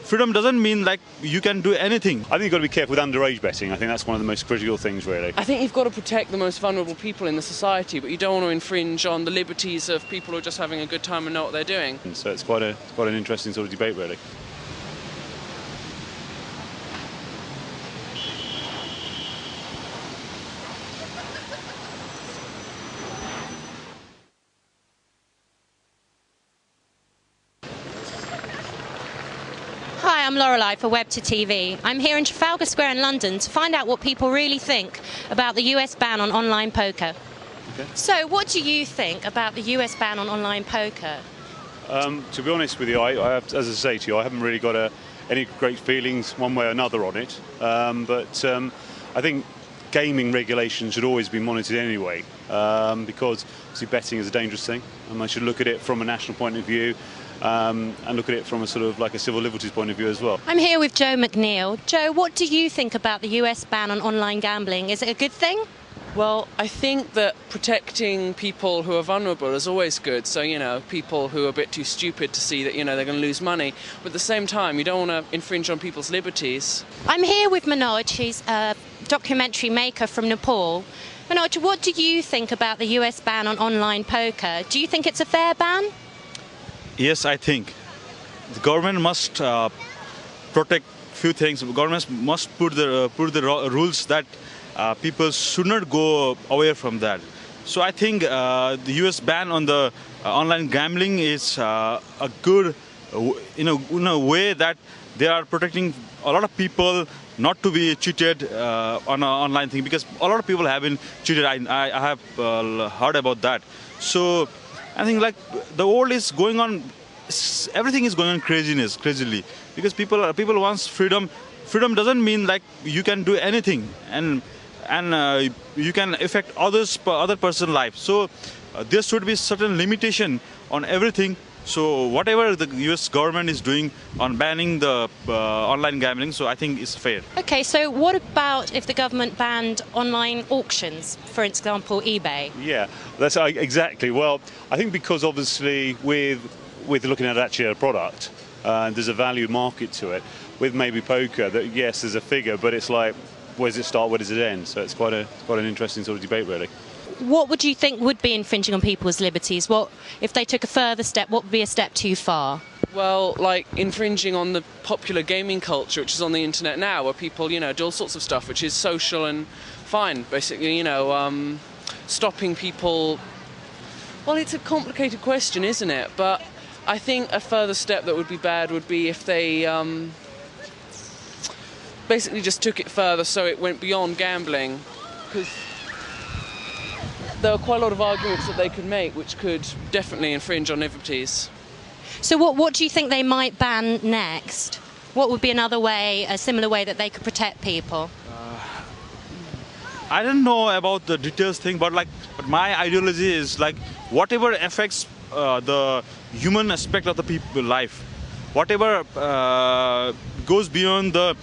freedom doesn't mean like you can do anything. I think you've got to be careful with underage betting. I think that's one of the most critical things, really. I think you've got to protect the most vulnerable people in the society, but you don't want to infringe on the liberties of people who are just having a good time and know what they're doing. And so it's quite an interesting sort of debate, really. Hi, I'm Lorelei for Web to TV. I'm here in Trafalgar Square in London to find out what people really think about the US ban on online poker. Okay. So, what do you think about the US ban on online poker? To be honest with you, I have, as I say to you, I haven't really got any great feelings one way or another on it. But I think gaming regulations should always be monitored anyway, because obviously betting is a dangerous thing, and I should look at it from a national point of view. And look at it from a sort of like a civil liberties point of view as well. I'm here with Joe McNeil. Joe, what do you think about the US ban on online gambling? Is it a good thing? Well, I think that protecting people who are vulnerable is always good. So, people who are a bit too stupid to see that, they're going to lose money. But at the same time, you don't want to infringe on people's liberties. I'm here with Manoj. He's a documentary maker from Nepal. Manoj, what do you think about the US ban on online poker? Do you think it's a fair ban? Yes, I think the government must protect few things. Governments must put the rules that people should not go away from that. So I think the US ban on the online gambling is a good, in a way that they are protecting a lot of people not to be cheated on an online thing, because a lot of people have been cheated. I have heard about that. So I think like the world is going on, everything is going on crazily, because people want freedom. Freedom doesn't mean like you can do anything and you can affect other person's life. So there should be certain limitation on everything. So whatever the US government is doing on banning the online gambling, so I think it's fair. Okay, so what about if the government banned online auctions, for example, eBay? Yeah, that's exactly. Well, I think because obviously with looking at actually a product, there's a value market to it. With maybe poker, that yes, there's a figure, but it's like, where does it start, where does it end? So it's quite an interesting sort of debate, really. What would you think would be infringing on people's liberties? What if they took a further step? What would be a step too far? Well, like infringing on the popular gaming culture, which is on the internet now, where people, do all sorts of stuff, which is social and fine. Basically, stopping people. Well, it's a complicated question, isn't it? But I think a further step that would be bad would be if they basically just took it further, so it went beyond gambling, because there are quite a lot of arguments that they could make which could definitely infringe on liberties. So what do you think they might ban next? What would be another way, a similar way that they could protect people? I don't know about the details thing, but my ideology is like whatever affects the human aspect of the people life, whatever goes beyond the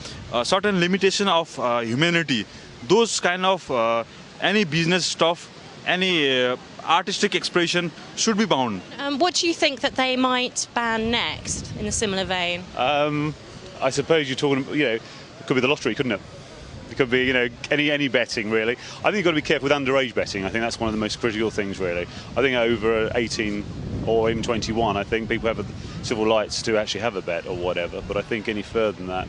certain limitation of humanity, those kind of any business stuff, any artistic expression should be bound. What do you think that they might ban next in a similar vein? I suppose you're talking, it could be the lottery, couldn't it? It could be, any betting, really. I think you've got to be careful with underage betting. I think that's one of the most critical things, really. I think over 18 or even 21, I think people have civil rights to actually have a bet or whatever. But I think any further than that,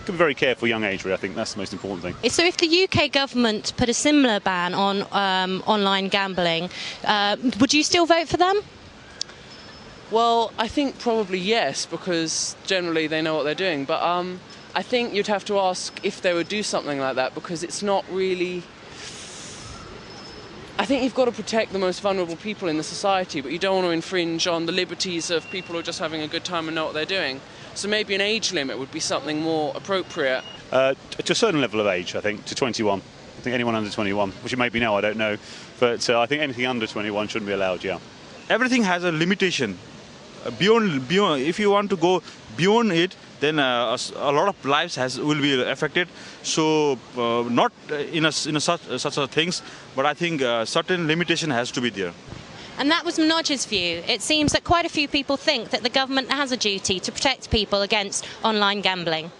could be very careful, young age, really. I think that's the most important thing. So if the UK government put a similar ban on online gambling, would you still vote for them? Well, I think probably yes, because generally they know what they're doing. But I think you'd have to ask if they would do something like that, because it's not really. I think you've got to protect the most vulnerable people in the society, but you don't want to infringe on the liberties of people who are just having a good time and know what they're doing. So maybe an age limit would be something more appropriate. To a certain level of age, I think, to 21. I think anyone under 21, which it may be now, I don't know. But I think anything under 21 shouldn't be allowed, yeah. Everything has a limitation. Beyond, if you want to go beyond it, then a lot of lives will be affected. So not in such things, but I think certain limitation has to be there. And that was Manoj's view. It seems that quite a few people think that the government has a duty to protect people against online gambling.